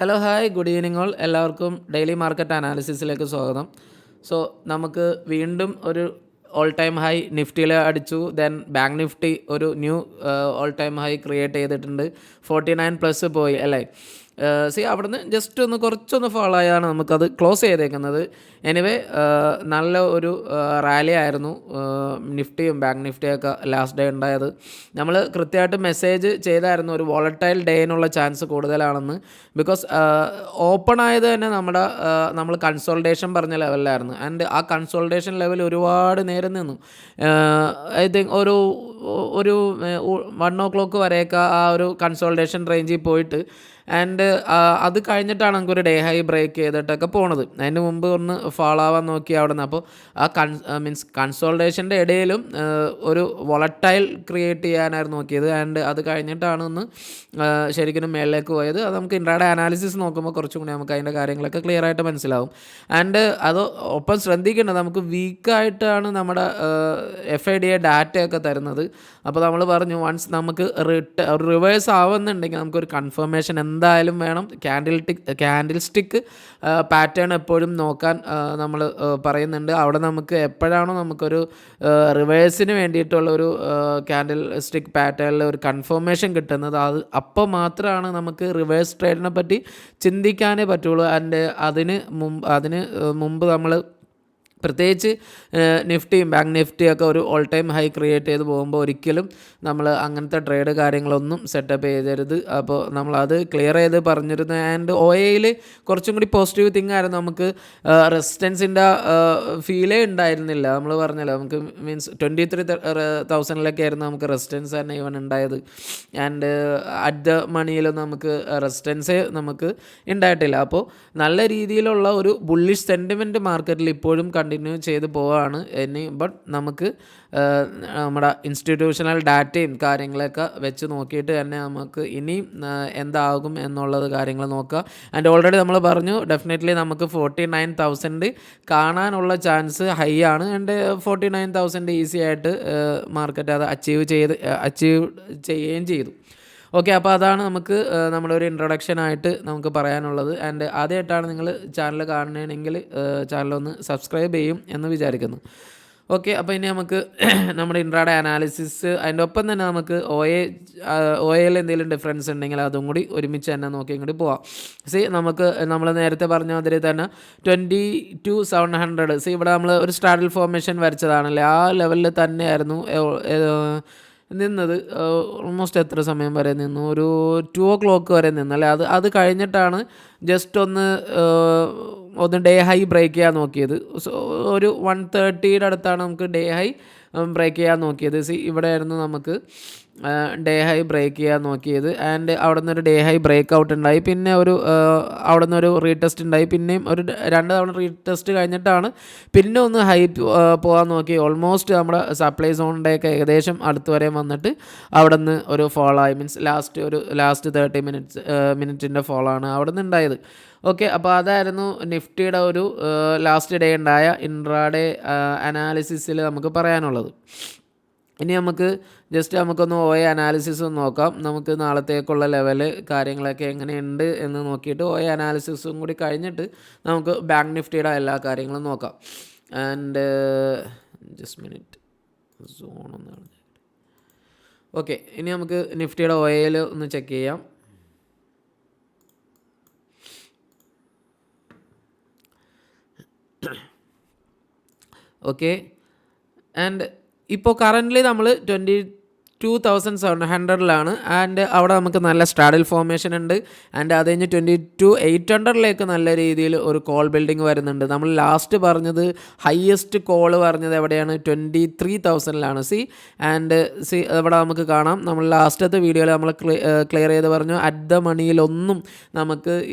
Hello hi good evening all. എല്ലാവർക്കും daily market അനാലിസിസിലേക്ക് സ്വാഗതം. So നമുക്ക് വീണ്ടും ഒരു ഓൾ ടൈം ഹൈ നിഫ്റ്റിയിൽ അടിച്ചു. ദെൻ ബാങ്ക് നിഫ്റ്റി ഒരു new all time high create ചെയ്തിട്ടുണ്ട്. 49+ പോയി അല്ലേ. അവിടുന്ന് ജസ്റ്റ് കുറച്ചൊന്ന് ഫോളോ ആയാണ് നമുക്കത് ക്ലോസ് ചെയ്തേക്കുന്നത്. എനിവേ നല്ല ഒരു റാലി ആയിരുന്നു നിഫ്റ്റിയും ബാങ്ക് നിഫ്റ്റിയൊക്കെ ലാസ്റ്റ് ഡേ ഉണ്ടായത്. നമ്മൾ കൃത്യമായിട്ട് മെസ്സേജ് ചെയ്തായിരുന്നു ഒരു വോളറ്റൈൽ ഡേയിനുള്ള ചാൻസ് കൂടുതലാണെന്ന്. ബിക്കോസ് ഓപ്പൺ ആയത് തന്നെ നമ്മൾ കൺസോൾട്ടേഷൻ പറഞ്ഞ ലെവലിലായിരുന്നു. ആൻഡ് ആ കൺസോൾട്ടേഷൻ ലെവൽ ഒരുപാട് നേരം നിന്നു. ഐ തിങ്ക് ഒരു 1 o'clock വരെയൊക്കെ ആ ഒരു കൺസോൾട്ടേഷൻ റേഞ്ചിൽ പോയിട്ട് ആൻഡ് അത് കഴിഞ്ഞിട്ടാണ് നമുക്കൊരു ഡേ ഹൈ ബ്രേക്ക് ചെയ്തിട്ടൊക്കെ പോണത്. അതിന് മുമ്പ് ഒന്ന് ഫോളോ ആവാൻ നോക്കി അവിടെ നിന്ന്. അപ്പോൾ ആ കൺസോൾട്ടേഷൻ്റെ ഇടയിലും ഒരു വോളറ്റൈൽ ക്രിയേറ്റ് ചെയ്യാനായിരുന്നു നോക്കിയത്. ആൻഡ് അത് കഴിഞ്ഞിട്ടാണ് ശരിക്കും മേളിലേക്ക് പോയത്. അത് നമുക്ക് ഇൻട്രാഡേ അനാലിസിസ് നോക്കുമ്പോൾ കുറച്ചും കൂടി നമുക്ക് അതിൻ്റെ കാര്യങ്ങളൊക്കെ ക്ലിയർ ആയിട്ട് മനസ്സിലാവും. ആൻഡ് അത് ഒപ്പം ശ്രദ്ധിക്കേണ്ടത്, നമുക്ക് വീക്കായിട്ടാണ് നമ്മുടെ FIDA ഡാറ്റയൊക്കെ തരുന്നത്. അപ്പോൾ നമ്മൾ പറഞ്ഞു വൺസ് നമുക്ക് റിവേഴ്സ് ആവുന്നുണ്ടെങ്കിൽ നമുക്കൊരു കൺഫർമേഷൻ എന്തായാലും വേണം. ക്യാൻഡിൽ സ്റ്റിക്ക് പാറ്റേൺ എപ്പോഴും നോക്കാൻ നമ്മൾ പറയുന്നുണ്ട്. അവിടെ നമുക്ക് എപ്പോഴാണോ നമുക്കൊരു റിവേഴ്സിന് വേണ്ടിയിട്ടുള്ളൊരു ക്യാൻഡിൽ സ്റ്റിക്ക് പാറ്റേണിൽ ഒരു കൺഫർമേഷൻ കിട്ടുന്നത്, അപ്പോൾ മാത്രമാണ് നമുക്ക് റിവേഴ്സ് ട്രേഡിനെ പറ്റി ചിന്തിക്കാനേ പറ്റുള്ളൂ. ആൻഡ് അതിന് മുമ്പ് നമ്മൾ പ്രത്യേകിച്ച് നിഫ്റ്റിയും ബാങ്ക് നിഫ്റ്റിയൊക്കെ ഒരു ഓൾ ടൈം ഹൈ ക്രിയേറ്റ് ചെയ്ത് പോകുമ്പോൾ ഒരിക്കലും നമ്മൾ അങ്ങനത്തെ ട്രേഡ് കാര്യങ്ങളൊന്നും സെറ്റപ്പ് ചെയ്തരുത്. അപ്പോൾ നമ്മളത് ക്ലിയർ ചെയ്ത് പറഞ്ഞിരുന്നു. ആൻഡ് OAയിൽ കുറച്ചും കൂടി പോസിറ്റീവ് തിങ് ആയിരുന്നു. നമുക്ക് റെസിസ്റ്റൻസിൻ്റെ ഫീലേ ഉണ്ടായിരുന്നില്ല. നമ്മൾ പറഞ്ഞല്ലോ, നമുക്ക് മീൻസ് 23,000 ആയിരുന്നു നമുക്ക് റെസിസ്റ്റൻസ് തന്നെ ഈവൻ ഉണ്ടായത്. ആൻഡ് അറ്റ് ദ മണിയിലൊന്നും നമുക്ക് റെസിസ്റ്റൻസേ നമുക്ക് ഉണ്ടായിട്ടില്ല. അപ്പോൾ നല്ല രീതിയിലുള്ള ഒരു ബുള്ളിഷ് സെൻറ്റിമെൻറ്റ് മാർക്കറ്റിൽ ഇപ്പോഴും കണ്ടിന്യൂ ചെയ്ത് പോവുകയാണ് ഇനി. ബട്ട് നമുക്ക് നമ്മുടെ ഇൻസ്റ്റിറ്റ്യൂഷണൽ ഡാറ്റയും കാര്യങ്ങളൊക്കെ വെച്ച് നോക്കിയിട്ട് തന്നെ നമുക്ക് ഇനിയും എന്താകും എന്നുള്ളത് കാര്യങ്ങൾ നോക്കുക. ആൻഡ് ഓൾറെഡി നമ്മൾ പറഞ്ഞു ഡെഫിനറ്റ്ലി നമുക്ക് 49,000 കാണാനുള്ള ചാൻസ് ഹൈ ആണ്. ആൻഡ് 49,000 ഈസി ആയിട്ട് മാർക്കറ്റ് അത് അച്ചീവ് ചെയ്യുകയും ചെയ്തു. ഓക്കെ, അപ്പോൾ അതാണ് നമുക്ക് നമ്മുടെ ഒരു ഇൻട്രൊഡക്ഷനായിട്ട് നമുക്ക് പറയാനുള്ളത്. ആൻഡ് ആദ്യമായിട്ടാണ് നിങ്ങൾ ചാനൽ കാണണമെങ്കിൽ ചാനലൊന്ന് സബ്സ്ക്രൈബ് ചെയ്യും എന്ന് വിചാരിക്കുന്നു. ഓക്കെ, അപ്പോൾ ഇനി നമുക്ക് നമ്മുടെ ഇൻട്രാഡേ അനാലിസിസ്, അതിൻ്റെ ഒപ്പം തന്നെ നമുക്ക് OAയിൽ എന്തെങ്കിലും ഡിഫറൻസ് ഉണ്ടെങ്കിൽ അതും കൂടി ഒരുമിച്ച് തന്നെ നോക്കി ഇങ്ങോട്ട് പോവാം. നമ്മൾ നേരത്തെ പറഞ്ഞ മാതിരി തന്നെ 22,700 ഇവിടെ നമ്മൾ ഒരു സ്ട്രാഡൽ ഫോർമേഷൻ വരച്ചതാണല്ലേ, ആ ലെവലിൽ തന്നെയായിരുന്നു നിന്നത്. ഓൾമോസ്റ്റ് എത്ര സമയം വരെ നിന്നു? ഒരു 2 o'clock വരെ നിന്നല്ലേ. അത് കഴിഞ്ഞിട്ടാണ് ജസ്റ്റ് ഒന്ന് ഡേ ഹൈ ബ്രേക്ക് ചെയ്യാൻ നോക്കിയത്. ഒരു 1:30 അടുത്താണ് നമുക്ക് ഡേ ഹൈ ബ്രേക്ക് ചെയ്യാൻ നോക്കിയത്. ഇവിടെയായിരുന്നു നമുക്ക് ഡേ ഹൈ ബ്രേക്ക് ചെയ്യാൻ നോക്കിയത്. ആൻഡ് അവിടെ നിന്നൊരു ഡേ ഹൈ ബ്രേക്ക് ഔട്ട് ഉണ്ടായി. പിന്നെ അവിടെ നിന്നൊരു റീടെസ്റ്റ് ഉണ്ടായി. പിന്നെയും ഒരു 2 തവണ റീടെസ്റ്റ് കഴിഞ്ഞിട്ടാണ് പിന്നെ ഒന്ന് ഹൈ പോകാൻ നോക്കി. ഓൾമോസ്റ്റ് നമ്മുടെ സപ്ലൈ സോണിൻ്റെയൊക്കെ ഏകദേശം അടുത്ത് വരെ വന്നിട്ട് അവിടെ നിന്ന് ഒരു ഫോളായി. മീൻസ് ലാസ്റ്റ് 30 മിനിറ്റിൻ്റെ ഫോളാണ് അവിടെ നിന്ന് ഉണ്ടായത്. ഓക്കെ, അപ്പോൾ അതായിരുന്നു നിഫ്റ്റിയുടെ ഒരു ലാസ്റ്റ് ഡേ ഉണ്ടായ ഇൻട്രാഡേ അനാലിസിസിൽ നമുക്ക് പറയാനുള്ളത്. ഇനി നമുക്കൊന്ന് OA അനാലിസിസ് നോക്കാം. നമുക്ക് നാളത്തേക്കുള്ള ലെവല് കാര്യങ്ങളൊക്കെ എങ്ങനെയുണ്ട് എന്ന് നോക്കിയിട്ട് OA അനാലിസിസും കൂടി കഴിഞ്ഞിട്ട് നമുക്ക് ബാങ്ക് നിഫ്റ്റിയുടെ എല്ലാ കാര്യങ്ങളും നോക്കാം. ആൻഡ് ജസ്റ്റ് മിനിറ്റ് സോണൊന്നാണ്. ഓക്കെ, ഇനി നമുക്ക് നിഫ്റ്റിയുടെ OAയിൽ ഒന്ന് ചെക്ക് ചെയ്യാം. ഓക്കെ, ആൻഡ് ഇപ്പോൾ കറൻ്റ്ലി നമ്മൾ 22,700 ആൻഡ് അവിടെ നമുക്ക് നല്ല സ്ട്രാഡൽ ഫോർമേഷൻ ഉണ്ട്. ആൻഡ് അത് കഴിഞ്ഞ് 22,800 നല്ല രീതിയിൽ ഒരു കോൾ ബിൽഡിംഗ് വരുന്നുണ്ട്. നമ്മൾ ലാസ്റ്റ് പറഞ്ഞത് ഹയസ്റ്റ് കോൾ പറഞ്ഞത് എവിടെയാണ്? 23,000 ആൻഡ് അവിടെ നമുക്ക് കാണാം. നമ്മൾ ലാസ്റ്റത്തെ വീഡിയോയിൽ നമ്മൾ ക്ലിയർ ചെയ്ത് പറഞ്ഞു അറ്റ് ദ മണിയിലൊന്നും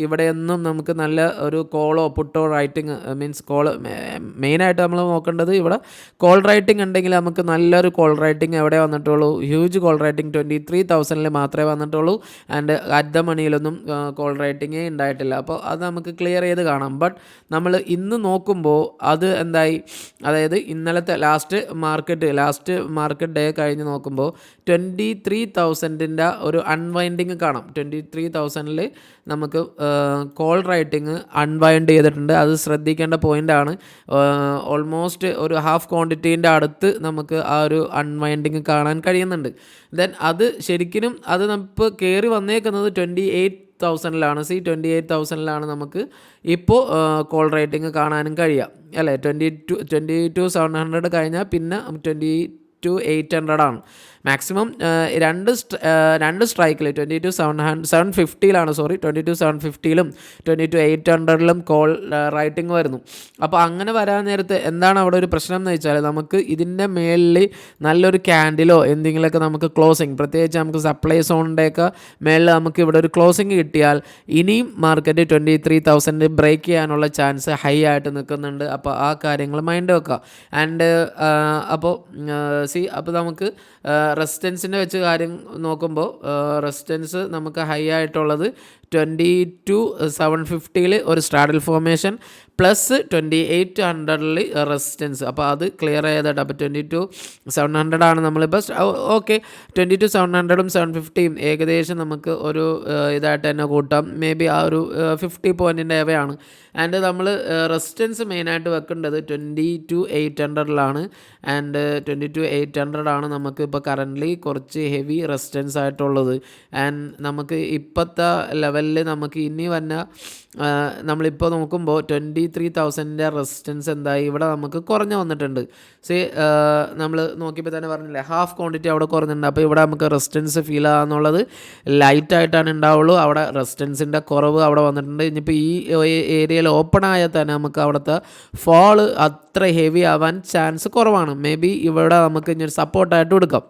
ഇവിടെയൊന്നും നമുക്ക് നല്ല ഒരു കോളോ പുട്ടോ റൈറ്റിംഗ് മീൻസ് മെയിനായിട്ട് നമ്മൾ നോക്കേണ്ടത് ഇവിടെ കോൾ റൈറ്റിംഗ് ഉണ്ടെങ്കിൽ നമുക്ക് നല്ലൊരു കോൾ റൈറ്റിംഗ് എവിടെ വന്നിട്ടുള്ളൂ? ഹ്യൂജ് കോൾ റേറ്റിംഗ് 23,000 മാത്രമേ വന്നിട്ടുള്ളൂ. ആൻഡ് അറ്റ് ദ മണിയിലൊന്നും കോൾ റേറ്റിംഗേ ഉണ്ടായിട്ടില്ല. അപ്പോൾ അത് നമുക്ക് ക്ലിയർ ചെയ്ത് കാണാം. ബട്ട് നമ്മൾ ഇന്ന് നോക്കുമ്പോൾ അത് എന്തായി, അതായത് ഇന്നലത്തെ ലാസ്റ്റ് മാർക്കറ്റ് ഡേ കഴിഞ്ഞ് നോക്കുമ്പോൾ 23,000 ഒരു അൺവൈൻഡിങ് കാണാം. 23,000 നമുക്ക് കോൾ റൈറ്റിംഗ് അൺവൈൻഡ് ചെയ്തിട്ടുണ്ട്. അത് ശ്രദ്ധിക്കേണ്ട പോയിൻ്റാണ്. ഓൾമോസ്റ്റ് ഒരു ഹാഫ് ക്വാണ്ടിറ്റീൻ്റെ അടുത്ത് നമുക്ക് ആ ഒരു അൺവൈൻഡിങ് കാണാൻ കഴിയുന്നുണ്ട്. ദെൻ അത് ശരിക്കും അത് നമുക്ക് കയറി വന്നേക്കുന്നത് 28,000 സി 28,000 നമുക്ക് ഇപ്പോൾ കോൾ റേറ്റിംഗ് കാണാനും കഴിയാം അല്ലേ. 22,700 കഴിഞ്ഞാൽ പിന്നെ 22,800 മാക്സിമം രണ്ട് സ്ട്രൈക്കിൽ 22,750 സോറി 22,750 22,800 കോൾ റൈറ്റിംഗ് വരുന്നു. അപ്പോൾ അങ്ങനെ വരാൻ നേരത്ത് എന്താണ് അവിടെ ഒരു പ്രശ്നം എന്ന് വെച്ചാൽ, നമുക്ക് ഇതിൻ്റെ മേളിൽ നല്ലൊരു ക്യാൻഡിലോ എന്തെങ്കിലുമൊക്കെ നമുക്ക് ക്ലോസിങ്, പ്രത്യേകിച്ച് നമുക്ക് സപ്ലൈ സോണിൻ്റെയൊക്കെ മേളിൽ നമുക്ക് ഇവിടെ ഒരു ക്ലോസിങ് കിട്ടിയാൽ ഇനിയും മാർക്കറ്റ് 23,000 ബ്രേക്ക് ചെയ്യാനുള്ള ചാൻസ് ഹൈ ആയിട്ട് നിൽക്കുന്നുണ്ട്. അപ്പോൾ ആ കാര്യങ്ങൾ മൈൻഡ് വെക്കുക. ആൻഡ് അപ്പോൾ നമുക്ക് റെസിസ്റ്റൻസിൻ്റെ വെച്ച് കാര്യം നോക്കുമ്പോൾ റെസിസ്റ്റൻസ് നമുക്ക് ഹൈ ആയിട്ടുള്ളത് 22,750 ഒരു സ്ട്രാഡൽ ഫോർമേഷൻ പ്ലസ് 2800 റെസിസ്റ്റൻസ്. അപ്പോൾ അത് ക്ലിയർ ചെയ്തിട്ട് അപ്പോൾ 22,700 നമ്മളിപ്പോൾ ഓക്കെ 22,700 750 ഏകദേശം നമുക്ക് ഒരു ഇതായിട്ട് തന്നെ കൂട്ടാം. മേ ബി ആ ഒരു 50 പോയിൻറ്റിൻ്റെ എവയാണ്. ആൻഡ് നമ്മൾ റെസിസ്റ്റൻസ് മെയിനായിട്ട് വെക്കേണ്ടത് 22,800 ആൻഡ് 22,800 നമുക്ക് ഇപ്പോൾ കറൻ്റ്ലി കുറച്ച് ഹെവി റെസിസ്റ്റൻസ് ആയിട്ടുള്ളത്. ആൻഡ് നമുക്ക് ഇപ്പോഴത്തെ ലെവലിൽ നമുക്ക് ഇനി വന്ന നമ്മളിപ്പോൾ നോക്കുമ്പോൾ 23,000 റെസിസ്റ്റൻസ് എന്തായി ഇവിടെ നമുക്ക് കുറഞ്ഞു വന്നിട്ടുണ്ട്. നമ്മൾ നോക്കിയപ്പോൾ തന്നെ പറഞ്ഞില്ലേ ഹാഫ് ക്വാണ്ടിറ്റി അവിടെ കുറഞ്ഞിട്ടുണ്ട്. അപ്പോൾ ഇവിടെ നമുക്ക് റെസിസ്റ്റൻസ് ഫീൽ ആകാന്നുള്ളത് ലൈറ്റായിട്ടാണ് ഉണ്ടാവുള്ളൂ. അവിടെ റെസിസ്റ്റൻസിൻ്റെ കുറവ് അവിടെ വന്നിട്ടുണ്ട്. ഇനിയിപ്പോൾ ഈ ഏരിയയിൽ ഓപ്പൺ ആയാൽ തന്നെ നമുക്ക് അവിടുത്തെ ഫോള് അത്ര ഹെവി ആവാൻ ചാൻസ് കുറവാണ്. മേ ബി ഇവിടെ നമുക്ക് ഇനി ഒരു സപ്പോർട്ടായിട്ട് കൊടുക്കാം.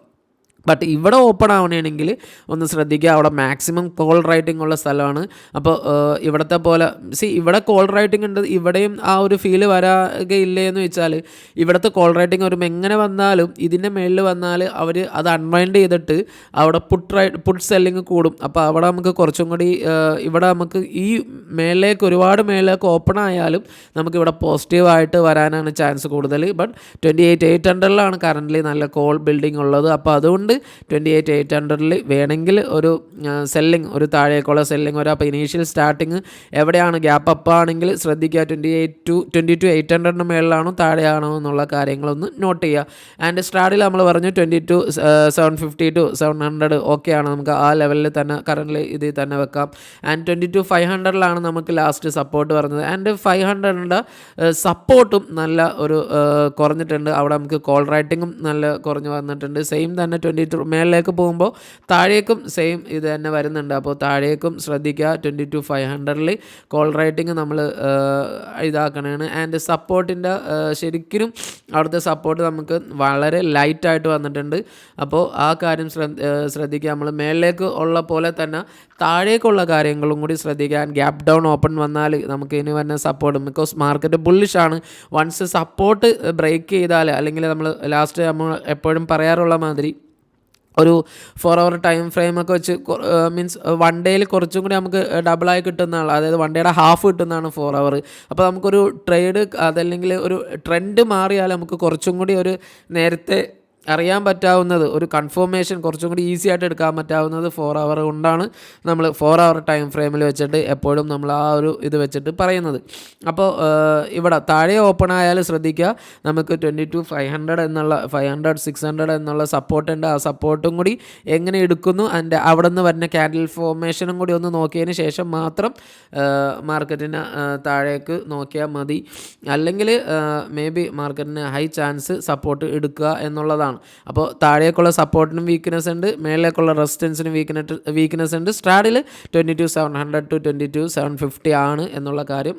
ബട്ട് ഇവിടെ ഓപ്പൺ ആവണമെങ്കിൽ ഒന്ന് ശ്രദ്ധിക്കുക, അവിടെ മാക്സിമം കോൾ റൈറ്റിംഗ് ഉള്ള സ്ഥലമാണ്. അപ്പോൾ ഇവിടുത്തെ പോലെ ഇവിടെ കോൾ റൈറ്റിംഗ് ഉണ്ട്, ഇവിടെയും ആ ഒരു ഫീല് വരാകയില്ലേ എന്ന് വെച്ചാൽ ഇവിടുത്തെ കോൾ റൈറ്റിംഗ് വരുമ്പോൾ എങ്ങനെ വന്നാലും ഇതിൻ്റെ മേളിൽ വന്നാൽ അവർ അത് അൺവൈൻഡ് ചെയ്തിട്ട് അവിടെ പുട്ട് സെല്ലിങ് കൂടും. അപ്പോൾ അവിടെ നമുക്ക് കുറച്ചും കൂടി ഇവിടെ നമുക്ക് ഈ ഒരുപാട് മേളിലേക്ക് ഓപ്പൺ ആയാലും നമുക്കിവിടെ പോസിറ്റീവായിട്ട് വരാനാണ് ചാൻസ് കൂടുതൽ. ബട്ട് 28,800 കറൻ്റ്ലി നല്ല കോൾ ബിൽഡിംഗ് ഉള്ളത്. അപ്പോൾ അതുകൊണ്ട് 28,800 വേണമെങ്കിൽ ഒരു സെല്ലിങ്, ഒരു താഴേക്കുള്ള സെല്ലിങ് വരാം. അപ്പോൾ ഇനീഷ്യൽ സ്റ്റാർട്ടിങ് എവിടെയാണ് ഗ്യാപ്പ് അപ്പ് ആണെങ്കിൽ ശ്രദ്ധിക്കുക 22,800 മേളിലാണോ താഴെയാണോ എന്നുള്ള കാര്യങ്ങളൊന്ന് നോട്ട് ചെയ്യുക. ആൻഡ് സ്റ്റാർട്ടിൽ നമ്മൾ പറഞ്ഞു 22,750 to 700 ഓക്കെയാണ്, നമുക്ക് ആ ലെവലിൽ തന്നെ കറൻ്റ് ഇതിൽ തന്നെ വെക്കാം. ആൻഡ് 22,500 നമുക്ക് ലാസ്റ്റ് സപ്പോർട്ട് പറഞ്ഞത്. ആൻഡ് 500 സപ്പോർട്ടും നല്ല ഒരു കുറഞ്ഞിട്ടുണ്ട്. അവിടെ നമുക്ക് കോൾ റൈറ്റിങ്ങും നല്ല കുറഞ്ഞ് വന്നിട്ടുണ്ട്. സെയിം തന്നെ 22 മേളിലേക്ക് പോകുമ്പോൾ താഴേക്കും സെയിം ഇത് തന്നെ വരുന്നുണ്ട്. അപ്പോൾ താഴേക്കും ശ്രദ്ധിക്കുക 22,500 കോൾ റൈറ്റിംഗ് നമ്മൾ ഇതാക്കണതാണ്. ആൻഡ് സപ്പോർട്ടിൻ്റെ ശരിക്കും അവിടുത്തെ സപ്പോർട്ട് നമുക്ക് വളരെ ലൈറ്റായിട്ട് വന്നിട്ടുണ്ട്. അപ്പോൾ ആ കാര്യം ശ്രദ്ധിക്കുക. നമ്മൾ മേളിലേക്ക് ഉള്ള പോലെ തന്നെ താഴേക്കുള്ള കാര്യങ്ങളും കൂടി ശ്രദ്ധിക്കുക. ഗ്യാപ്പ് ഡൗൺ ഓപ്പൺ വന്നാൽ നമുക്ക് ഇനി വരുന്ന സപ്പോർട്ട്, ബിക്കോസ് മാർക്കറ്റ് ബുള്ളിഷാണ്. വൺസ് സപ്പോർട്ട് ബ്രേക്ക് ചെയ്താൽ, അല്ലെങ്കിൽ നമ്മൾ ലാസ്റ്റ് നമ്മൾ എപ്പോഴും പറയാറുള്ള മാതിരി ഒരു 4 hour ടൈം ഫ്രെയിമൊക്കെ വെച്ച് മീൻസ് 1 ഡേയിൽ കുറച്ചും കൂടി നമുക്ക് ഡബിളായി കിട്ടുന്നതാണ്, അതായത് 1 ഡേയുടെ ഹാഫ് കിട്ടുന്നതാണ് 4 hour. അപ്പോൾ നമുക്കൊരു ട്രേഡ് അതല്ലെങ്കിൽ ഒരു ട്രെൻഡ് മാറിയാൽ നമുക്ക് കുറച്ചും കൂടി ഒരു നേരത്തെ അറിയാൻ പറ്റാവുന്നത്, ഒരു കൺഫർമേഷൻ കുറച്ചും കൂടി ഈസി ആയിട്ട് എടുക്കാൻ പറ്റാവുന്നത് 4 hour കൊണ്ടാണ് നമ്മൾ 4 hour ടൈം ഫ്രെയിമിൽ വെച്ചിട്ട് എപ്പോഴും നമ്മൾ ആ ഒരു ഇത് വെച്ചിട്ട് പറയുന്നത്. അപ്പോൾ ഇവിടെ താഴെ ഓപ്പൺ ആയാൽ ശ്രദ്ധിക്കുക, നമുക്ക് 22,500 എന്നുള്ള 500 600 എന്നുള്ള സപ്പോർട്ടുണ്ട്. ആ സപ്പോർട്ടും കൂടി എങ്ങനെ എടുക്കുന്നു അതിൻ്റെ അവിടെ നിന്ന് വരുന്ന ക്യാൻഡിൽ ഫോർമേഷനും കൂടി ഒന്ന് നോക്കിയതിന് ശേഷം മാത്രം മാർക്കറ്റിന് താഴേക്ക് നോക്കിയാൽ മതി. അല്ലെങ്കിൽ മേ ബി മാർക്കറ്റിന് ഹൈ ചാൻസ് സപ്പോർട്ട് എടുക്കുക എന്നുള്ളതാണ്. അപ്പോൾ താഴേക്കുള്ള സപ്പോർട്ടിനും വീക്ക്നെസ് ഉണ്ട്, മേളിലേക്കുള്ള റെസിസ്റ്റൻസിനും വീക്ക്നെസ് ഉണ്ട്. സ്ട്രാഡിൽ 22,700 to 22,750 ആണ് എന്നുള്ള കാര്യം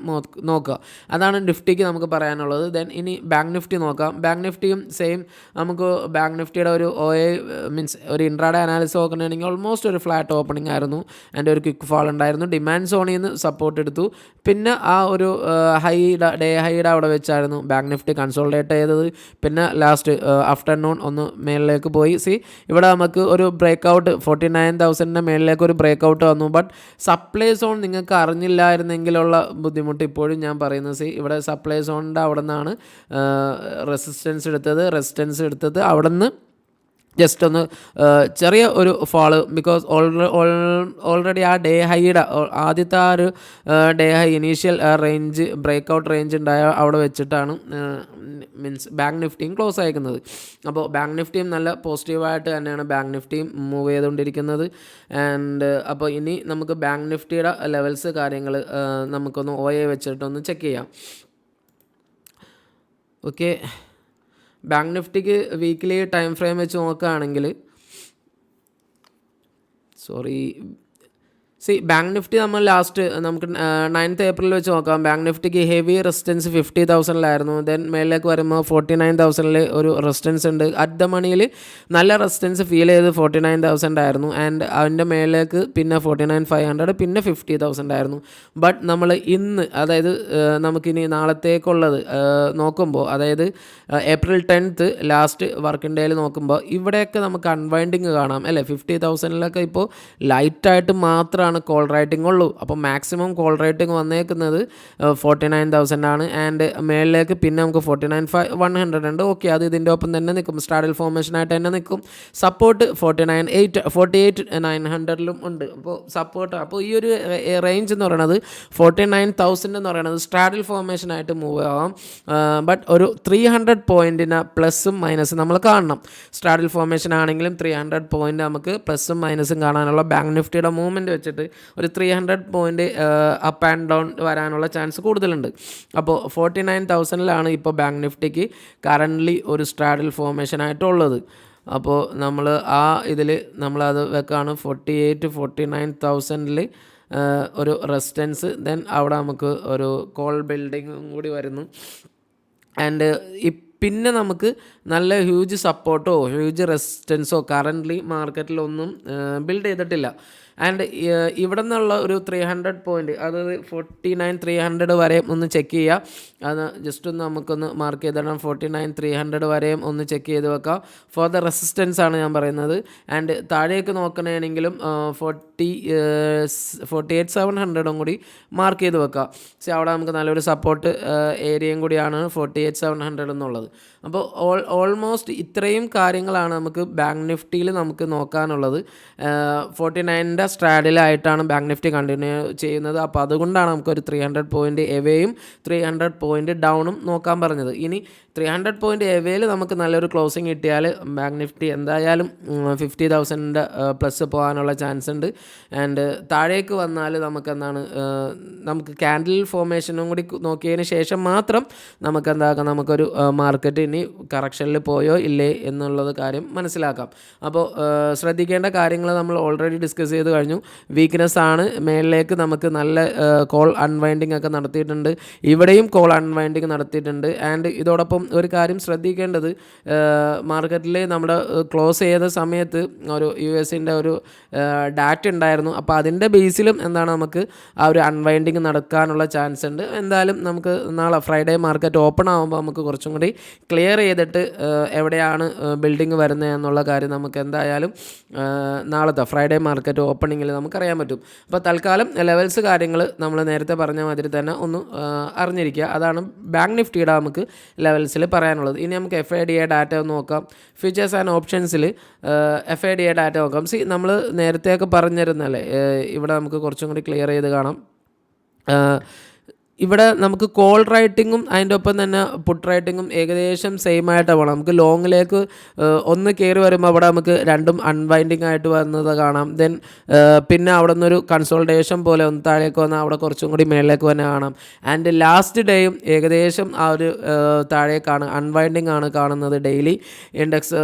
നോക്കുക. അതാണ് നിഫ്റ്റിക്ക് നമുക്ക് പറയാനുള്ളത്. ദെൻ ഇനി ബാങ്ക് നിഫ്റ്റി നോക്കാം. ബാങ്ക് നിഫ്റ്റിയും സെയിം, നമുക്ക് ബാങ്ക് നിഫ്റ്റിയുടെ ഒരു മീൻസ് ഒരു ഇൻട്രാഡേ അനാലിസിസ് നോക്കണമെങ്കിൽ ഓൾമോസ്റ്റ് ഒരു ഫ്ലാറ്റ് ഓപ്പണിംഗ് ആയിരുന്നു. എൻ്റെ ഒരു ക്വിക്ക് ഫാൾ ഉണ്ടായിരുന്നു. ഡിമാൻഡ് സോണിൽ നിന്ന് സപ്പോർട്ട് എടുത്തു. പിന്നെ ആ ഒരു ഡേ ഹൈയുടെ അവിടെ വെച്ചായിരുന്നു ബാങ്ക് നിഫ്റ്റി കൺസോൾഡേറ്റ് ചെയ്തത്. പിന്നെ ലാസ്റ്റ് ആഫ്റ്റർനൂൺ ഒന്ന് മേളിലേക്ക് പോയി. ഇവിടെ നമുക്ക് ഒരു ബ്രേക്ക് ഔട്ട് 49,000 മേളിലേക്ക് ഒരു ബ്രേക്ക് ഔട്ട് വന്നു. ബട്ട് സപ്ലൈ സോൺ നിങ്ങൾക്ക് അറിഞ്ഞില്ലായിരുന്നെങ്കിലുള്ള ബുദ്ധിമുട്ട് ഇപ്പോഴും ഞാൻ പറയുന്നത് ഇവിടെ സപ്ലൈ സോണിൻ്റെ അവിടെ നിന്നാണ് റെസിസ്റ്റൻസ് എടുത്തത് അവിടെ നിന്ന് ജസ്റ്റ് ഒന്ന് ചെറിയ ഒരു ഫാള്, ബിക്കോസ് ഓൾറെഡി ആ ഡേ ഹൈയുടെ ആദ്യത്തെ ആ ഒരു day high initial range break out range ഉണ്ടായ അവിടെ വെച്ചിട്ടാണ് മീൻസ് ബാങ്ക് നിഫ്റ്റിയും ക്ലോസ് അയക്കുന്നത്. അപ്പോൾ ബാങ്ക് നിഫ്റ്റിയും നല്ല പോസിറ്റീവായിട്ട് തന്നെയാണ് ബാങ്ക് നിഫ്റ്റിയും മൂവ് ചെയ്തുകൊണ്ടിരിക്കുന്നത്. ആൻഡ് അപ്പോൾ ഇനി നമുക്ക് ബാങ്ക് നിഫ്റ്റിയുടെ ലെവൽസ് കാര്യങ്ങൾ നമുക്കൊന്ന് OA വെച്ചിട്ടൊന്ന് ചെക്ക് ചെയ്യാം. ഓക്കെ, ബാങ്ക് നിഫ്റ്റിക്ക് വീക്ക്ലി ടൈം ഫ്രെയിം വെച്ച് നോക്കുകയാണെങ്കിൽ ബാങ്ക് നിഫ്റ്റി നമ്മൾ ലാസ്റ്റ് നമുക്ക് 9th ഏപ്രിൽ വെച്ച് നോക്കാം. ബാങ്ക് നിഫ്റ്റിക്ക് ഹെവി റെസിസ്റ്റൻസ് 50,000-ലായിരുന്നു. ദെൻ മേളിലേക്ക് വരുമ്പോൾ 49,000-ൽ ഒരു റെസിസ്റ്റൻസ് ഉണ്ട്. അറ്റ് ദ മണിയിൽ നല്ല റെസിസ്റ്റൻസ് ഫീൽ ചെയ്ത് 49,000 ആയിരുന്നു. ആൻഡ് അതിൻ്റെ മേളിലേക്ക് പിന്നെ 49,500, പിന്നെ 50,000 ആയിരുന്നു. ബട്ട് നമ്മൾ ഇന്ന്, അതായത് നമുക്കിനി നാളത്തേക്കുള്ളത് നോക്കുമ്പോൾ, അതായത് April 10th ലാസ്റ്റ് വർക്കിംഗ് ഡേയിൽ നോക്കുമ്പോൾ ഇവിടെയൊക്കെ നമുക്ക് അൺവൈൻഡിങ് കാണാം അല്ലേ. 50,000-ലൊക്കെ ഇപ്പോൾ ലൈറ്റായിട്ട് മാത്രമാണ് കോൾ റൈറ്റിംഗ് ഉള്ളൂ. അപ്പോൾ മാക്സിമം കോൾ റൈറ്റിംഗ് വന്നേക്കുന്നത് 49,000 ആണ്. ആൻഡ് മേളിലേക്ക് പിന്നെ നമുക്ക് 49,100 ഉണ്ട്. ഓക്കെ, അത് ഇതിൻ്റെ ഒപ്പം തന്നെ നിൽക്കും, സ്ട്രാഡൽ ഫോർമേഷനായിട്ട് തന്നെ നിൽക്കും. സപ്പോർട്ട് 48,900-ലും ഉണ്ട്. അപ്പോൾ സപ്പോർട്ട്, അപ്പോൾ ഈ ഒരു റേഞ്ച് എന്ന് പറയുന്നത് 49,000 എന്ന് പറയുന്നത് സ്ട്രാഡൽ ഫോർമേഷനായിട്ട് മൂവ് ആവാം. ബട്ട് ഒരു 300 പോയിൻറ്റിന് പ്ലസും മൈനസും നമ്മൾ കാണണം. സ്ട്രാഡൽ ഫോർമേഷൻ ആണെങ്കിലും 300 പോയിൻറ്റ് നമുക്ക് പ്ലസും മൈനസും കാണാനുള്ള ബാങ്ക് നിഫ്റ്റിയുടെ മൂവ്മെൻറ്റ് വെച്ചിട്ട് ഒരു 300 പോയിൻറ്റ് അപ്പ് ആൻഡ് ഡൗൺ വരാനുള്ള ചാൻസ് കൂടുതലുണ്ട്. അപ്പോൾ 49,000-ലാണ് ഇപ്പോൾ ബാങ്ക് നിഫ്റ്റിക്ക് കറൻ്റ്ലി ഒരു സ്ട്രാഡൽ ഫോർമേഷനായിട്ടുള്ളത്. അപ്പോൾ നമ്മൾ ആ ഇതിൽ നമ്മളത് വെക്കാണ് 48,000-49,000-ൽ ഒരു റെസിസ്റ്റൻസ്. ദെൻ അവിടെ നമുക്ക് ഒരു കോൾ ബിൽഡിങ്ങും കൂടി വരുന്നു. ആൻഡ് പിന്നെ നമുക്ക് നല്ല ഹ്യൂജ് സപ്പോർട്ടോ ഹ്യൂജ് റെസിസ്റ്റൻസോ കറൻ്റ്ലി മാർക്കറ്റിലൊന്നും ബിൽഡ് ചെയ്തിട്ടില്ല. ആൻഡ് ഇവിടെ നിന്നുള്ള ഒരു 300 പോയിൻറ്റ്, അതായത് 49,300 വരെയും ഒന്ന് ചെക്ക് ചെയ്യുക. അത് ജസ്റ്റ് ഒന്ന് നമുക്കൊന്ന് മാർക്ക് ചെയ്തിടണം. 49,300 വരെയും ഒന്ന് ചെക്ക് ചെയ്ത് വെക്കാം. ഫോർ ദ റെസിസ്റ്റൻസ് ആണ് ഞാൻ പറയുന്നത്. ആൻഡ് താഴേക്ക് നോക്കണമെങ്കിലും 48,700 കൂടി മാർക്ക് ചെയ്ത് വെക്കാം. പക്ഷേ അവിടെ നമുക്ക് നല്ലൊരു സപ്പോർട്ട് ഏരിയയും കൂടിയാണ് 48,700 എന്നുള്ളത്. അപ്പോൾ ഓൾമോസ്റ്റ് ഇത്രയും കാര്യങ്ങളാണ് നമുക്ക് ബാങ്ക് നിഫ്റ്റിയിൽ നമുക്ക് നോക്കാനുള്ളത്. 49ൻ്റെ സ്ട്രാഡിലായിട്ടാണ് ബാങ്ക് നിഫ്റ്റി കണ്ടിന്യൂ ചെയ്യുന്നത്. അപ്പോൾ അതുകൊണ്ടാണ് നമുക്കൊരു 300 പോയിൻറ്റ് എവേയും 300 പോയിൻറ്റ് ഡൗണും നോക്കാൻ പറഞ്ഞത്. ഇനി 300 പോയിൻറ്റ് എവേയിൽ നമുക്ക് നല്ലൊരു ക്ലോസിങ് കിട്ടിയാൽ ബാങ്ക് നിഫ്റ്റി എന്തായാലും 50,000 പ്ലസ് പോകാനുള്ള ചാൻസ് ഉണ്ട്. ആൻഡ് താഴേക്ക് വന്നാൽ നമുക്ക് ക്യാൻഡിൽ ഫോർമേഷനും കൂടി നോക്കിയതിന് ശേഷം മാത്രം നമുക്ക് നമുക്കൊരു മാർക്കറ്റ് ഇനി കറക്ഷനിൽ പോയോ ഇല്ലേ എന്നുള്ളത് കാര്യം മനസ്സിലാക്കാം. അപ്പോൾ ശ്രദ്ധിക്കേണ്ട കാര്യങ്ങൾ നമ്മൾ ഓൾറെഡി ഡിസ്കസ് ചെയ്ത് കഴിഞ്ഞു. വീക്ക്നെസ് ആണ്, മേളിലേക്ക് നമുക്ക് നല്ല കോൾ അൺവൈൻഡിങ് ഒക്കെ നടത്തിയിട്ടുണ്ട്. ഇവിടെയും കോൾ അൺവൈൻഡിങ് നടത്തിയിട്ടുണ്ട്. ആൻഡ് ഇതോടൊപ്പം ഒരു കാര്യം ശ്രദ്ധിക്കേണ്ടത്, മാർക്കറ്റിൽ നമ്മുടെ ക്ലോസ് ചെയ്ത സമയത്ത് ഒരു US-ൻ്റെ ഒരു ഡാറ്റ ഉണ്ടായിരുന്നു. അപ്പോൾ അതിൻ്റെ ബേസിലും നമുക്ക് ആ ഒരു അൺവൈൻഡിങ് നടക്കാനുള്ള ചാൻസ് ഉണ്ട്. എന്തായാലും നമുക്ക് നാളെ ഫ്രൈഡേ മാർക്കറ്റ് ഓപ്പൺ ആകുമ്പോൾ നമുക്ക് കുറച്ചും കൂടി ക്ലിയർ ചെയ്തിട്ട് എവിടെയാണ് ബിൽഡിങ് വരുന്നത് എന്നുള്ള കാര്യം നമുക്ക് എന്തായാലും നാളത്തെ ഫ്രൈഡേ മാർക്കറ്റ് ഓപ്പണിങ്ങിൽ നമുക്കറിയാൻ പറ്റും. അപ്പോൾ തൽക്കാലം ലെവൽസ് കാര്യങ്ങൾ നമ്മൾ നേരത്തെ പറഞ്ഞ മാതിരി തന്നെ ഒന്ന് അറിഞ്ഞിരിക്കുക. അതാണ് ബാങ്ക് നിഫ്റ്റിയുടെ നമുക്ക് ലെവൽസിൽ പറയാനുള്ളത്. ഇനി നമുക്ക് FIDA ഡാറ്റ ഒന്ന് നോക്കാം. ഫ്യൂച്ചേഴ്സ് ആൻഡ് ഓപ്ഷൻസിൽ FIDA ഡാറ്റ നോക്കാം. നമ്മൾ നേരത്തെയൊക്കെ പറഞ്ഞിരുന്നല്ലേ, ഇവിടെ നമുക്ക് കുറച്ചും കൂടി ക്ലിയർ ചെയ്ത് കാണാം. ഇവിടെ നമുക്ക് കോൾ റൈറ്റിങ്ങും അതിൻ്റെ ഒപ്പം തന്നെ പുട്ട് റൈറ്റിങ്ങും ഏകദേശം സെയിം ആയിട്ട് പോകണം. നമുക്ക് ലോങ്ങിലേക്ക് ഒന്ന് കയറി വരുമ്പോൾ അവിടെ നമുക്ക് രണ്ടും അൺവൈൻഡിങ് ആയിട്ട് വന്നത് കാണാം. ദെൻ പിന്നെ അവിടെ നിന്നൊരു കൺസോൾട്ടേഷൻ പോലെ ഒന്ന് താഴേക്ക് വന്നാൽ അവിടെ കുറച്ചും കൂടി മേളിലേക്ക് തന്നെ കാണാം. ആൻഡ് ലാസ്റ്റ് ഡേയും ഏകദേശം ആ ഒരു താഴേക്കാണ്, അൺവൈൻഡിങ് ആണ് കാണുന്നത്. ഡെയിലി ഇൻഡെക്സ്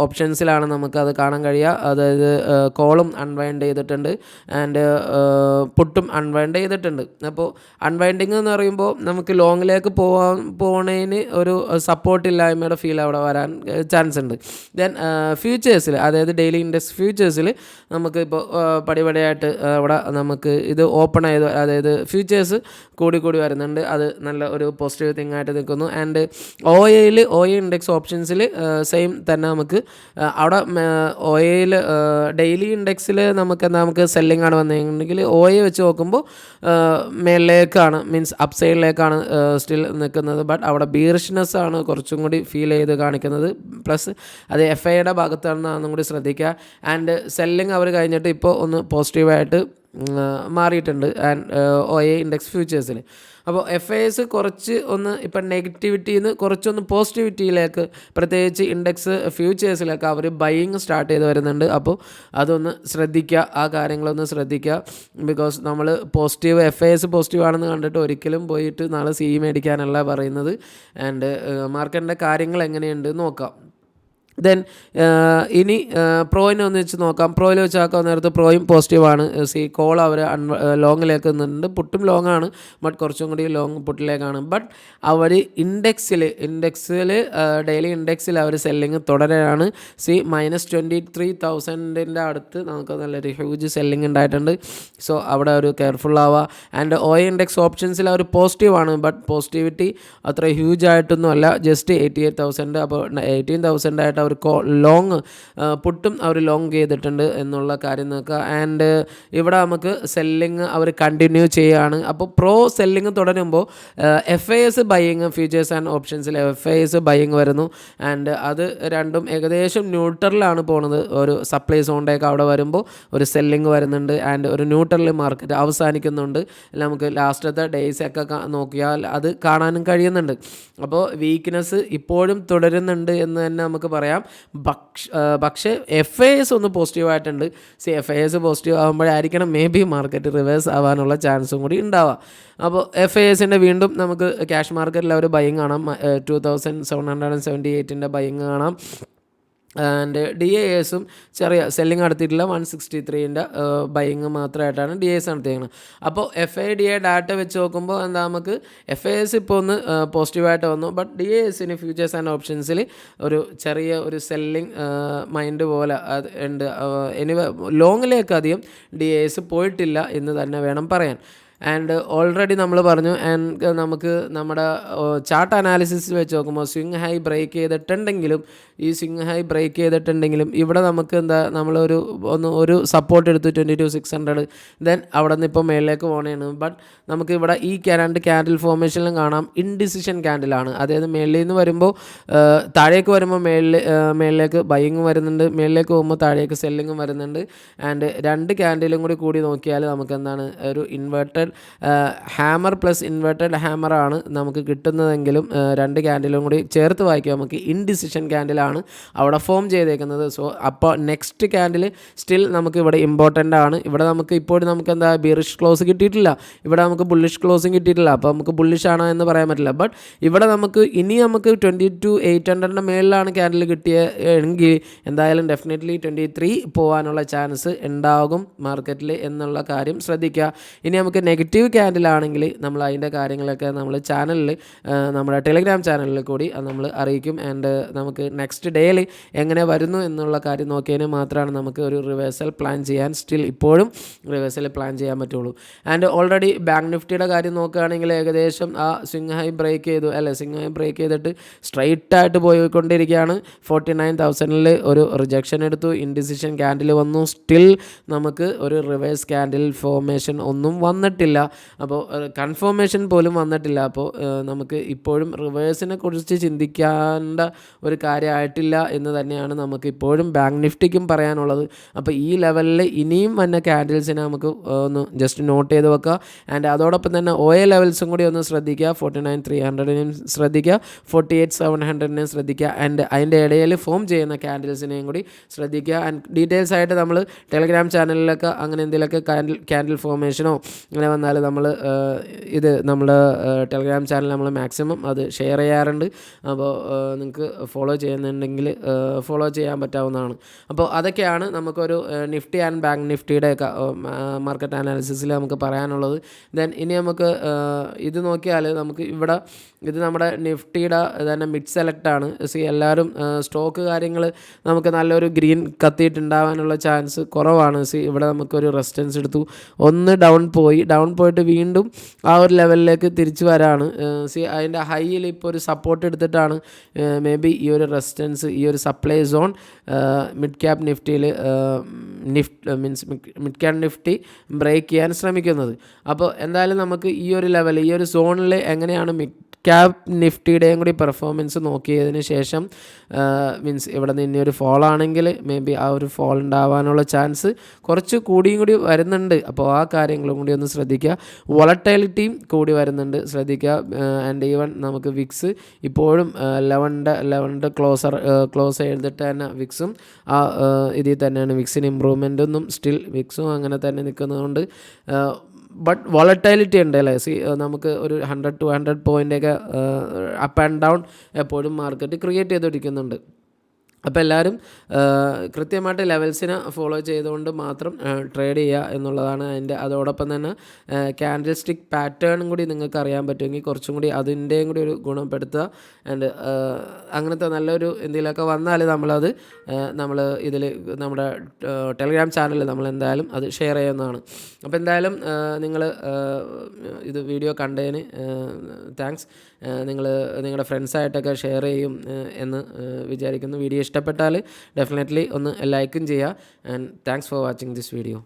ഓപ്ഷൻസിലാണ് നമുക്കത് കാണാൻ കഴിയുക. അതായത് കോളും അൺവൈൻഡ് ചെയ്തിട്ടുണ്ട് ആൻഡ് പുട്ടും അൺവൈൻഡ് ചെയ്തിട്ടുണ്ട്. അപ്പോൾ അൺവൈൻഡിങ് എന്ന് പറയുമ്പോൾ നമുക്ക് ലോങ്ങിലേക്ക് പോണതിന് ഒരു സപ്പോർട്ടില്ലായ്മയുടെ ഫീൽ അവിടെ വരാൻ ചാൻസ് ഉണ്ട്. ദെൻ ഫ്യൂച്ചേഴ്സിൽ, അതായത് ഡെയിലി ഇൻഡെക്സ് ഫ്യൂച്ചേഴ്സിൽ നമുക്ക് ഇപ്പോൾ പടിപടിയായിട്ട് അവിടെ നമുക്ക് ഇത് ഓപ്പൺ ചെയ്ത്, അതായത് ഫ്യൂച്ചേഴ്സ് കൂടി വരുന്നുണ്ട്. അത് നല്ല ഒരു പോസിറ്റീവ് തിങ് ആയിട്ട് നിൽക്കുന്നു. ആൻഡ് ഒ എ ഇൻഡെക്സ് ഓപ്ഷൻസിൽ സെയിം തന്നെ നമുക്ക് അവിടെ ഒ എയിൽ ഡെയിലി ഇൻഡെക്സിൽ നമുക്ക് സെല്ലിംഗ് ആണ് വന്നിട്ടുണ്ടെങ്കിൽ ഒ എ വെച്ച് നോക്കുമ്പോൾ മേളിലേക്കാണ്, മീൻസ് അപ്പ് സൈഡിലേക്കാണ് സ്റ്റിൽ നിൽക്കുന്നത്. ബട്ട് അവിടെ ബീറിഷ്നെസ് ആണ് കുറച്ചും കൂടി ഫീൽ ചെയ്ത് കാണിക്കുന്നത്. പ്ലസ് അത് എഫ് ഐയുടെ ഭാഗത്താണെന്നും കൂടി ശ്രദ്ധിക്കുക. ആൻഡ് സെല്ലിംഗ് അവർ കഴിഞ്ഞിട്ട് ഇപ്പോൾ ഒന്ന് പോസിറ്റീവായിട്ട് മാറിയിട്ടുണ്ട് ആൻഡ് ഒ എ ഇൻഡെക്സ് ഫ്യൂച്ചേഴ്സിൽ. അപ്പോൾ എഫ് ഐ എസ് കുറച്ച് ഒന്ന് ഇപ്പം നെഗറ്റിവിറ്റിയിൽ നിന്ന് കുറച്ചൊന്ന് പോസിറ്റിവിറ്റിയിലേക്ക്, പ്രത്യേകിച്ച് ഇൻഡെക്സ് ഫ്യൂച്ചേഴ്സിലൊക്കെ അവർ ബൈയിങ് സ്റ്റാർട്ട് ചെയ്ത് വരുന്നുണ്ട്. അപ്പോൾ അതൊന്ന് ശ്രദ്ധിക്കുക, ആ കാര്യങ്ങളൊന്ന് ശ്രദ്ധിക്കുക. ബിക്കോസ് നമ്മൾ positive F I S positive ആണെന്ന് കണ്ടിട്ട് ഒരിക്കലും പോയിട്ട് നാളെ സി മേടിക്കാനല്ല പറയുന്നത്. ആൻഡ് മാർക്കറ്റിൻ്റെ കാര്യങ്ങൾ എങ്ങനെയുണ്ട് നോക്കാം. ദെൻ ഇനി പ്രോയിനെ ഒന്ന് വെച്ച് നോക്കാം. പ്രോയിൽ വെച്ച് ആക്കാൻ നേരത്ത് പ്രോയും പോസിറ്റീവാണ്. കോൾ അവർ ലോങ്ങിലേക്ക് നിന്നുണ്ട്. പുട്ടും ലോങ്ങാണ്, ബട്ട് കുറച്ചും കൂടി ലോങ് പുട്ടിലേക്കാണ്. ബട്ട് അവർ ഇൻഡെക്സിൽ ഡെയിലി ഇൻഡെക്സിൽ അവർ സെല്ലിങ് തുടരാണ്. -23,000 അടുത്ത് നമുക്ക് നല്ലൊരു ഹ്യൂജ് സെല്ലിങ് ഉണ്ടായിട്ടുണ്ട്. സോ അവിടെ ഒരു കെയർഫുൾ ആവുക. ആൻഡ് ഒ ഇൻഡെക്സ് ഓപ്ഷൻസിൽ അവർ പോസിറ്റീവാണ്, ബട്ട് പോസിറ്റിവിറ്റി അത്ര ഹ്യൂജ് ആയിട്ടൊന്നും അല്ല, ജസ്റ്റ് 88,000. അപ്പോൾ 18,000 ആയിട്ട് അവർ ലോങ് പുട്ടും അവർ ലോങ് ചെയ്തിട്ടുണ്ട് എന്നുള്ള കാര്യം നോക്കുക. ആൻഡ് ഇവിടെ നമുക്ക് സെല്ലിങ് അവർ കണ്ടിന്യൂ ചെയ്യുകയാണ്. അപ്പോൾ പ്രോ സെല്ലിങ് തുടരുമ്പോൾ F I S buying, futures and ഓപ്ഷൻസിൽ എഫ് ഐ എസ് ബൈയിങ് വരുന്നു. ആൻഡ് അത് രണ്ടും ഏകദേശം ന്യൂട്രലിലാണ് പോകുന്നത്. ഒരു സപ്ലൈ സോണിലേക്ക് അവിടെ വരുമ്പോൾ ഒരു സെല്ലിങ് വരുന്നുണ്ട് ആൻഡ് ഒരു ന്യൂട്രൽ മാർക്കറ്റ് അവസാനിക്കുന്നുണ്ട്. നമുക്ക് ലാസ്റ്റത്തെ ഡേയ്സൊക്കെ നോക്കിയാൽ അത് കാണാനും കഴിയുന്നുണ്ട്. അപ്പോൾ വീക്ക്നെസ് ഇപ്പോഴും തുടരുന്നുണ്ട് എന്ന് തന്നെ നമുക്ക് പറയാം. പക്ഷേ എഫ് ഐ എസ് ഒന്ന് പോസിറ്റീവായിട്ടുണ്ട്. എഫ് ഐ എസ് പോസിറ്റീവ് ആകുമ്പോഴായിരിക്കണം മേ ബി മാർക്കറ്റ് റിവേഴ്സ് ആവാനുള്ള ചാൻസും കൂടി ഉണ്ടാവുക. അപ്പോൾ എഫ് ഐ എസിൻ്റെ വീണ്ടും നമുക്ക് ക്യാഷ് മാർക്കറ്റിൽ ഒരു ബൈയിങ് കാണാം. 2778 ബൈയിങ് കാണാം. ആൻഡ് ഡി എ എസും ചെറിയ സെല്ലിങ് നടത്തിയിട്ടില്ല. 163 ബൈയിങ് മാത്രമായിട്ടാണ് ഡി എസ് നടത്തിയിരിക്കുന്നത്. അപ്പോൾ F I D A data വെച്ച് നോക്കുമ്പോൾ എന്താ, നമുക്ക് എഫ് ഐ എസ് ഇപ്പോൾ ഒന്ന് പോസിറ്റീവായിട്ട് വന്നു. ബട്ട് ഡി എ എസിന് ഫ്യൂച്ചേഴ്സ് ആൻഡ് ഓപ്ഷൻസിൽ ഒരു ചെറിയ ഒരു സെല്ലിങ് മൈൻഡ് പോലെ അത് ഉണ്ട്. എനിവേ ലോങ്ങിലേക്ക് അധികം ഡി എ എസ് പോയിട്ടില്ല എന്ന് തന്നെ വേണം പറയാൻ. ആൻഡ് ഓൾറെഡി നമ്മൾ പറഞ്ഞു. ആൻഡ് നമുക്ക് നമ്മുടെ ചാർട്ട് അനാലിസിസ് വെച്ച് നോക്കുമ്പോൾ സ്വിങ് ഹൈ ബ്രേക്ക് ചെയ്തിട്ടുണ്ടെങ്കിലും ഇവിടെ നമുക്ക് എന്താ, നമ്മളൊരു ഒരു സപ്പോർട്ട് എടുത്തു 22,600. ദെൻ അവിടെ നിന്ന് ഇപ്പോൾ മേളിലേക്ക് പോകണേണ്. ബട്ട് നമുക്ക് ഇവിടെ ഈ രണ്ട് ക്യാൻഡിൽ ഫോർമേഷനിലും കാണാം ഇൻഡിസിഷൻ ക്യാൻഡിലാണ്. അതായത് മേളിൽ നിന്ന് വരുമ്പോൾ താഴേക്ക് വരുമ്പോൾ മേളിലേക്ക് ബൈയിങ് വരുന്നുണ്ട്, മേളിലേക്ക് പോകുമ്പോൾ താഴേക്ക് സെല്ലിങ്ങും വരുന്നുണ്ട്. ആൻഡ് രണ്ട് ക്യാൻഡിലും കൂടി നോക്കിയാൽ നമുക്ക് എന്താണ്, ഒരു ഇൻവേർട്ടഡ് ഹാമർ പ്ലസ് ഇൻവേർട്ടഡ് ഹാമറാണ് നമുക്ക് കിട്ടുന്നതെങ്കിലും രണ്ട് ക്യാൻഡിലും കൂടി ചേർത്ത് വായിക്കുക നമുക്ക് ഇൻഡിസിഷൻ ക്യാൻഡിലാണ് അവിടെ ഫോം ചെയ്തേക്കുന്നത്. സോ അപ്പോൾ നെക്സ്റ്റ് ക്യാൻഡിൽ സ്റ്റിൽ നമുക്ക് ഇവിടെ ഇമ്പോർട്ടൻ്റ് ആണ്. ഇവിടെ നമുക്ക് ഇപ്പോഴും നമുക്ക് എന്താ ബിയറിഷ് ക്ലോസ് കിട്ടിയിട്ടില്ല, ഇവിടെ നമുക്ക് ബുള്ളിഷ് ക്ലോസും കിട്ടിയിട്ടില്ല. അപ്പോൾ നമുക്ക് ബുള്ളിഷ് ആണോ എന്ന് പറയാൻ പറ്റില്ല. ബട്ട് ഇവിടെ നമുക്ക് 22,800 മേളിലാണ് ക്യാൻഡിൽ കിട്ടിയെങ്കിൽ എന്തായാലും ഡെഫിനറ്റ്ലി 23 പോകാനുള്ള ചാൻസ് ഉണ്ടാകും മാർക്കറ്റിൽ എന്നുള്ള കാര്യം ശ്രദ്ധിക്കുക. ഇനി നമുക്ക് നെഗറ്റീവ് ക്യാൻഡിലാണെങ്കിൽ നമ്മൾ അതിൻ്റെ കാര്യങ്ങളൊക്കെ നമ്മൾ ചാനലിൽ, നമ്മുടെ ടെലിഗ്രാം ചാനലിൽ കൂടി നമ്മൾ അറിയിക്കും. ആൻഡ് നമുക്ക് നെക്സ്റ്റ് ഡേയിൽ എങ്ങനെ വരുന്നു എന്നുള്ള കാര്യം നോക്കിയതിന് മാത്രമാണ് നമുക്ക് ഒരു റിവേഴ്സൽ പ്ലാൻ ചെയ്യാൻ, സ്റ്റിൽ ഇപ്പോഴും റിവേഴ്സൽ പ്ലാൻ ചെയ്യാൻ പറ്റുള്ളൂ. ആൻഡ് ഓൾറെഡി ബാങ്ക് നിഫ്റ്റിയുടെ കാര്യം നോക്കുകയാണെങ്കിൽ ഏകദേശം ആ സ്വിങ് ഹൈ ബ്രേക്ക് ചെയ്തിട്ട് സ്ട്രൈറ്റ് ആയിട്ട് പോയിക്കൊണ്ടിരിക്കുകയാണ്. 49,000 ഒരു റിജക്ഷൻ എടുത്തു, ഇൻഡിസിഷൻ ക്യാൻഡിൽ വന്നു, സ്റ്റിൽ നമുക്ക് ഒരു റിവേഴ്സ് ക്യാൻഡിൽ ഫോർമേഷൻ ഒന്നും വന്നിട്ടില്ല. അപ്പോൾ കൺഫർമേഷൻ പോലും വന്നിട്ടില്ല. അപ്പോൾ നമുക്ക് ഇപ്പോഴും റിവേഴ്സിനെ കുറിച്ച് ചിന്തിക്കേണ്ട ഒരു കാര്യമായിട്ടില്ല എന്ന് തന്നെയാണ് നമുക്ക് ഇപ്പോഴും ബാങ്ക് നിഫ്റ്റിക്കും പറയാനുള്ളത്. അപ്പോൾ ഈ ലെവലിൽ ഇനിയും വന്ന ക്യാൻഡിൽസിനെ നമുക്ക് ഒന്ന് ജസ്റ്റ് നോട്ട് ചെയ്ത് വെക്കുക. ആൻഡ് അതോടൊപ്പം തന്നെ OA ലെവൽസും കൂടി ഒന്ന് ശ്രദ്ധിക്കുക. 49,300നും ശ്രദ്ധിക്കുക, 48,700നും ശ്രദ്ധിക്കുക. ആൻഡ് അതിൻ്റെ ഇടയിൽ ഫോം ചെയ്യുന്ന ക്യാൻഡിൽസിനെയും കൂടി ശ്രദ്ധിക്കുക. ആൻഡ് ഡീറ്റെയിൽസ് ആയിട്ട് നമ്മൾ ടെലിഗ്രാം ചാനലിലൊക്കെ അങ്ങനെ എന്തെങ്കിലുമൊക്കെ ക്യാൻഡിൽ ഫോർമേഷനോ അങ്ങനെ വന്നാൽ നമ്മൾ ഇത് നമ്മുടെ ടെലഗ്രാം ചാനൽ നമ്മൾ മാക്സിമം അത് ഷെയർ ചെയ്യാറുണ്ട്. അപ്പോൾ നിങ്ങൾക്ക് ഫോളോ ചെയ്യുന്നുണ്ടെങ്കിൽ ഫോളോ ചെയ്യാൻ പറ്റാവുന്നതാണ്. അപ്പോൾ അതൊക്കെയാണ് നമുക്കൊരു നിഫ്റ്റി ആൻഡ് ബാങ്ക് നിഫ്റ്റിയുടെയൊക്കെ മാർക്കറ്റ് അനാലിസിസിൽ നമുക്ക് പറയാനുള്ളത്. ദെൻ ഇനി നമുക്ക് ഇത് നോക്കിയാൽ നമുക്ക് ഇവിടെ ഇത് നമ്മുടെ നിഫ്റ്റിയുടെ തന്നെ മിഡ് സെലക്റ്റാണ്. എല്ലാവരും സ്റ്റോക്ക് കാര്യങ്ങൾ നമുക്ക് നല്ലൊരു ഗ്രീൻ കത്തിയിട്ടുണ്ടാവാനുള്ള ചാൻസ് കുറവാണ്. ഇവിടെ നമുക്കൊരു റെസിസ്റ്റൻസ് എടുത്തു, ഒന്ന് ഡൗൺ പോയിട്ട് വീണ്ടും ആ ഒരു ലെവലിലേക്ക് തിരിച്ചു വരാണ്. അതിൻ്റെ ഹൈയിൽ ഇപ്പോൾ ഒരു സപ്പോർട്ട് എടുത്തിട്ടാണ് മേ ബി ഈ ഒരു റെസിസ്റ്റൻസ്, ഈ ഒരു സപ്ലൈ സോൺ മിഡ് ക്യാപ് നിഫ്റ്റിയിൽ മിഡ് ക്യാപ് നിഫ്റ്റി ബ്രേക്ക് ചെയ്യാൻ ശ്രമിക്കുന്നത്. അപ്പോൾ എന്തായാലും നമുക്ക് ഈ ഒരു ലെവൽ, ഈ ഒരു സോണിൽ എങ്ങനെയാണ് മിഡ് ക്യാപ് നിഫ്റ്റിയുടെയും കൂടി പെർഫോമൻസ് നോക്കിയതിന് ശേഷം ഇവിടെ നിന്ന് ഇനി ഒരു ഫോൾ ആണെങ്കിൽ മേ ബി ആ ഒരു ഫോൾ ഉണ്ടാവാനുള്ള ചാൻസ് കുറച്ച് കൂടിയും കൂടി വരുന്നുണ്ട്. അപ്പോൾ ആ കാര്യങ്ങളും കൂടി ഒന്ന് ശ്രദ്ധിക്കുക. വോളറ്റൈലിറ്റിയും കൂടി വരുന്നുണ്ട്, ശ്രദ്ധിക്കുക. ആൻഡ് ഈവൻ നമുക്ക് വിക്സ് ഇപ്പോഴും 11 ക്ലോസ് ചെയ്തിട്ട് തന്നെ വിക്സും ഇതിൽ തന്നെയാണ്. വിക്സിന് ഇമ്പ്രൂവ്മെൻ്റ് ഒന്നും സ്റ്റിൽ വിക്സും അങ്ങനെ തന്നെ നിൽക്കുന്നതുകൊണ്ട് ബട്ട് വോളറ്റൈലിറ്റി ഉണ്ട് അല്ലേ. നമുക്ക് ഒരു 100-200 പോയിൻ്റൊക്കെ അപ്പ് ആൻഡ് ഡൗൺ എപ്പോഴും മാർക്കറ്റ് ക്രിയേറ്റ് ചെയ്തുകൊണ്ടിരിക്കുന്നുണ്ട്. അപ്പോൾ എല്ലാവരും കൃത്യമായിട്ട് ലെവൽസിനെ ഫോളോ ചെയ്തുകൊണ്ട് മാത്രം ട്രേഡ് ചെയ്യുക എന്നുള്ളതാണ് അതോടൊപ്പം തന്നെ ക്യാൻഡിൽ സ്റ്റിക്ക് പാറ്റേണും കൂടി നിങ്ങൾക്ക് അറിയാൻ പറ്റുമെങ്കിൽ കുറച്ചും കൂടി അതിൻ്റെയും കൂടി ഒരു ഗുണപ്പെടുത്തുക. ആൻഡ് അങ്ങനത്തെ നല്ലൊരു എന്തെങ്കിലുമൊക്കെ വന്നാൽ നമ്മൾ ഇതിൽ നമ്മുടെ ടെലഗ്രാം ചാനലിൽ നമ്മൾ എന്തായാലും അത് ഷെയർ ചെയ്യുന്നതാണ്. അപ്പോൾ എന്തായാലും നിങ്ങൾ ഇത് വീഡിയോ കണ്ടതിന് താങ്ക്സ്. നിങ്ങൾ നിങ്ങളുടെ ഫ്രണ്ട്സായിട്ടൊക്കെ ഷെയർ ചെയ്യും എന്ന് വിചാരിക്കുന്നു. വീഡിയോ ഇഷ്ടപ്പെട്ടാൽ ഡെഫിനറ്റ്ലി ഒന്ന് ലൈക്കും ചെയ്യുക. And thanks for watching this video.